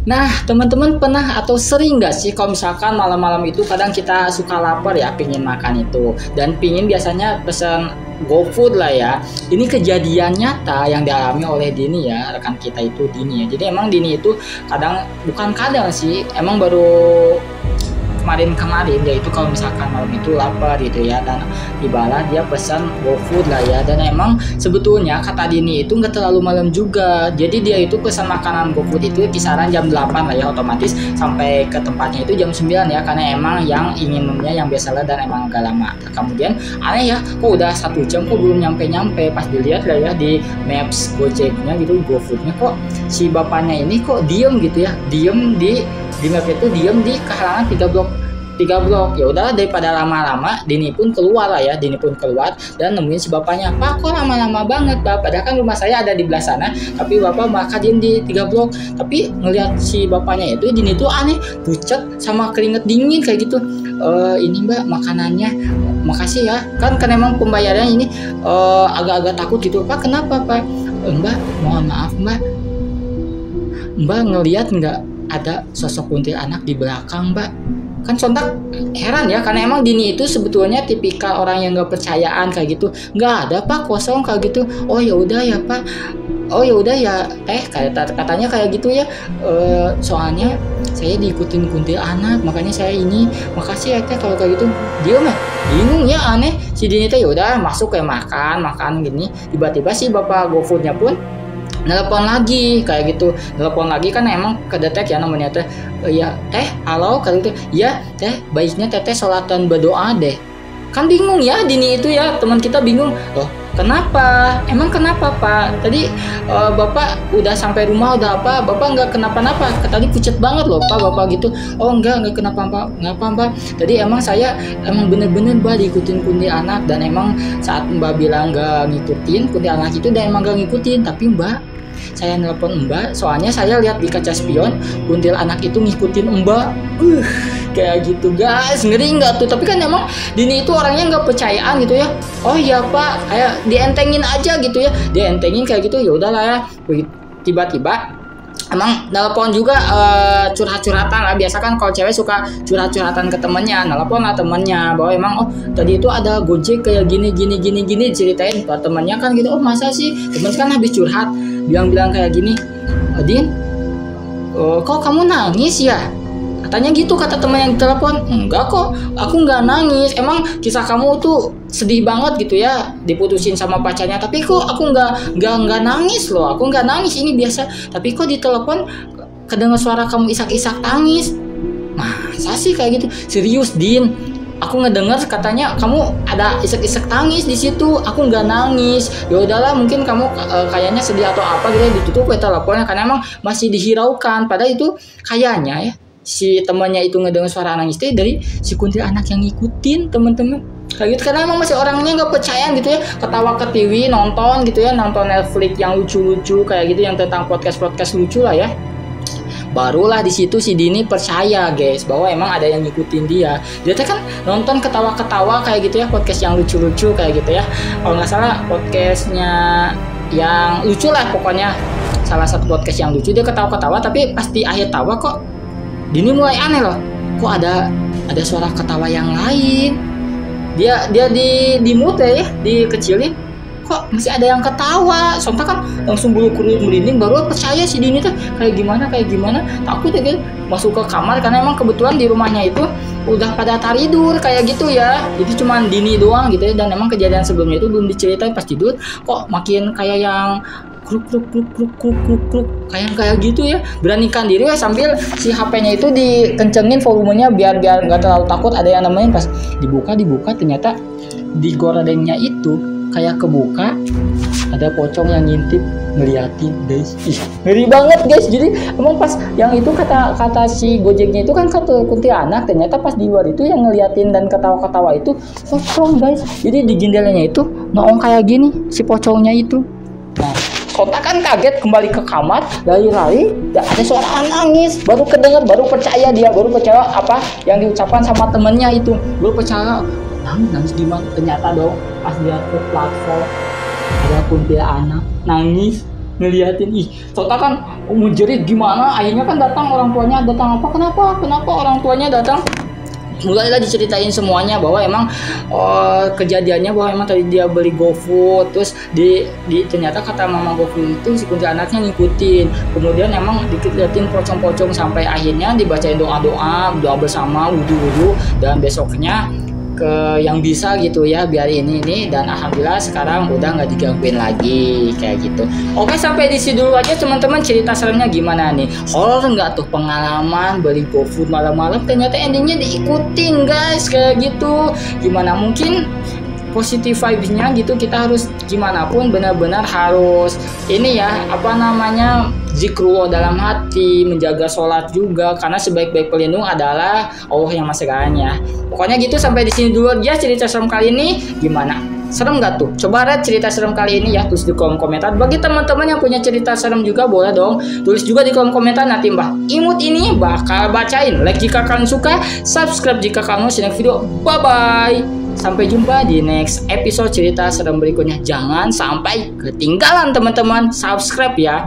Nah, teman-teman pernah atau sering nggak sih kalau misalkan malam-malam itu kadang kita suka lapar ya, pingin makan itu, dan pingin biasanya pesan GoFood lah ya. Ini kejadian nyata yang dialami oleh Dini ya, rekan kita itu Dini ya. Jadi emang Dini itu kadang, bukan kadang sih, emang baru kemarin yaitu kalau misalkan malam itu lapar gitu ya, dan ibarat dia pesan GoFood lah ya. Dan emang sebetulnya kata Dini itu nggak terlalu malam juga, jadi dia itu pesan makanan GoFood itu kisaran jam 8 lah ya, otomatis sampai ke tempatnya itu jam 9 ya, karena emang yang inginnya yang biasa lah dan emang agak lama. Kemudian aneh ya, kok udah 1 jam kok belum nyampe pas dilihat lah ya di maps Gojeknya gitu, GoFoodnya, kok si bapaknya ini kok diem gitu ya, diem di map itu, diem di kehalangan 3 blok. Ya udah, daripada lama-lama Dini pun keluar dan nemuin si bapaknya. Pak, kok lama-lama banget Pak, padahal kan rumah saya ada di belah sana, tapi bapak malah diem di 3 blok. Tapi ngelihat si bapaknya itu, Dini tuh aneh, pucat sama keringet dingin kayak gitu. Ini Mbak makanannya, makasih ya, kan emang pembayarannya ini agak-agak takut gitu. Pak, kenapa Pak? Mbak, mohon maaf Mbak ngelihat nggak ada sosok kuntilanak di belakang Mbak? Kan sontak heran ya, karena emang Dini itu sebetulnya tipikal orang yang nggak percayaan kayak gitu. Nggak ada Pak, kosong kayak gitu. Oh ya udah ya Pak, oh ya udah ya katanya kayak gitu ya. Soalnya saya diikutin kuntilanak, makanya saya ini, makasih ya Teh kalau kayak gitu. Dia mah bingung ya, aneh si Dini teh. Ya udah masuk kayak makan gini, tiba-tiba si bapak GoFoodnya pun nelpon lagi kayak gitu. Nelpon lagi kan emang kedetek ya namanya Teh. Ya Teh, halo kayak gitu. Ya Teh, baiknya Teteh sholatan berdoa deh. Kan bingung ya Dini itu ya, teman kita bingung. Loh, kenapa? Emang kenapa Pak? Tadi Bapak udah sampai rumah udah apa? Bapak nggak kenapa-napa? Tadi pucet banget loh Pak Bapak gitu. Oh nggak kenapa-napa. Ngapa Mbak? Tadi emang saya bener-bener Mbak diikutin kuntilanak, dan emang saat Mbak bilang nggak ngikutin kuntilanak itu, dan emang nggak ngikutin. Tapi Mbak, saya nelpon Mbak soalnya saya lihat di kaca spion kuntilanak itu ngikutin Mbak. Kayak gitu guys, ngeri nggak tuh? Tapi kan emang Dini itu orangnya nggak percayaan gitu ya. Oh iya Pak, kayak dientengin aja gitu ya, dientengin kayak gitu. Ya udahlah ya. Tiba-tiba emang nelpon juga, curhat-curhatan lah. Biasa kan kalau cewek suka curhat-curhatan ke temennya. Nelpon lah temennya bahwa emang tadi itu ada Gojek kayak gini ceritain ke temennya kan gitu. Oh masa sih? Temen kan habis curhat bilang kayak gini, Din, kok kamu nangis ya? Katanya gitu kata teman yang ditelepon. Enggak kok, aku nggak nangis. Emang kisah kamu tuh sedih banget gitu ya, diputusin sama pacarnya. Tapi kok aku nggak nangis loh. Aku nggak nangis, ini biasa. Tapi kok ditelepon kedengar suara kamu isak-isak tangis. Masa sih kayak gitu? Serius Din, aku ngedenger katanya kamu ada isek-isek tangis di situ. Aku nggak nangis. Ya udahlah, mungkin kamu kayaknya sedih atau apa gitu ya, ditutup ya teleponnya karena emang masih dihiraukan. Padahal itu kayaknya ya si temannya itu ngedenger suara nangis itu dari si kuntilanak yang ngikutin temen-temen kayak gitu. Karena emang masih orangnya nggak percaya gitu ya, ketawa ke TV, nonton gitu ya, nonton Netflix yang lucu-lucu kayak gitu, yang tentang podcast lucu lah ya. Barulah di situ si Dini percaya guys bahwa emang ada yang ngikutin dia. Dia kan nonton ketawa-ketawa kayak gitu ya, podcast yang lucu-lucu kayak gitu ya. Kalau nggak salah podcastnya yang lucu lah pokoknya, salah satu podcast yang lucu, dia ketawa-ketawa. Tapi pas di akhir tawa kok Dini mulai aneh loh. Kok ada suara ketawa yang lain. Dia di mute ya, dikecilin. Kok masih ada yang ketawa? Sontak kan langsung bulu kuduk merinding. Baru percaya si Dini tuh kayak gimana. Takut ya kan masuk ke kamar, karena emang kebetulan di rumahnya itu udah pada tidur kayak gitu ya. Jadi cuman Dini doang gitu ya. Dan emang kejadian sebelumnya itu belum diceritain. Pas tidur kok makin kayak yang kruk kayak gitu ya. Beranikan diri ya, sambil si HP-nya itu dikencengin volumenya biar nggak terlalu takut ada yang namanya. Pas dibuka ternyata di gordengnya itu kayak kebuka, ada pocong yang ngintip ngeliatin guys. Ngeri banget guys. Jadi emang pas yang itu kata si Gojeknya itu kan kata kuntilanak, ternyata pas di luar itu yang ngeliatin dan ketawa-ketawa itu pocong guys. Jadi di jendelanya itu noong kayak gini si pocongnya itu. Nah, Kota kan kaget, kembali ke kamar, lari-lari, ada suara nangis. Baru kedengar, baru percaya apa yang diucapkan sama temennya itu. Baru percaya, nangis di mana? Ternyata dong, pas dia ke platform ada kuntilanak nangis ngeliatin, ih Sontak kan menjerit gimana, akhirnya kan datang orang tuanya, datang apa, kenapa orang tuanya datang, mulailah diceritain semuanya bahwa emang kejadiannya bahwa emang tadi dia beli GoFood, terus ternyata kata mama GoFood itu si kuntilanaknya ngikutin, kemudian emang diliatin pocong-pocong sampai akhirnya dibacain doa bersama, wudu, dan besoknya ke yang bisa gitu ya biar ini, dan alhamdulillah sekarang udah nggak digangguin lagi kayak gitu. Oke, sampai di sini dulu aja teman-teman, cerita seremnya gimana nih, horor nggak tuh pengalaman beli GoFood malam-malam ternyata endingnya diikutin guys kayak gitu. Gimana mungkin positif vibes-nya gitu, kita harus gimana pun benar-benar harus ini ya, apa namanya, zikrullah dalam hati, menjaga sholat juga, karena sebaik-baik pelindung adalah Allah yang Maha Segala ya. Pokoknya gitu, sampai di sini dulu aja cerita serem kali ini. Gimana? Serem gak tuh? Coba lihat cerita serem kali ini ya, tulis di kolom komentar. Bagi teman-teman yang punya cerita serem juga boleh dong tulis juga di kolom komentar, nanti Mbah Imut ini bakal bacain. Like jika kalian suka, subscribe jika kalian mau simak video. Bye bye. Sampai jumpa di next episode cerita serem berikutnya. Jangan sampai ketinggalan teman-teman, subscribe ya.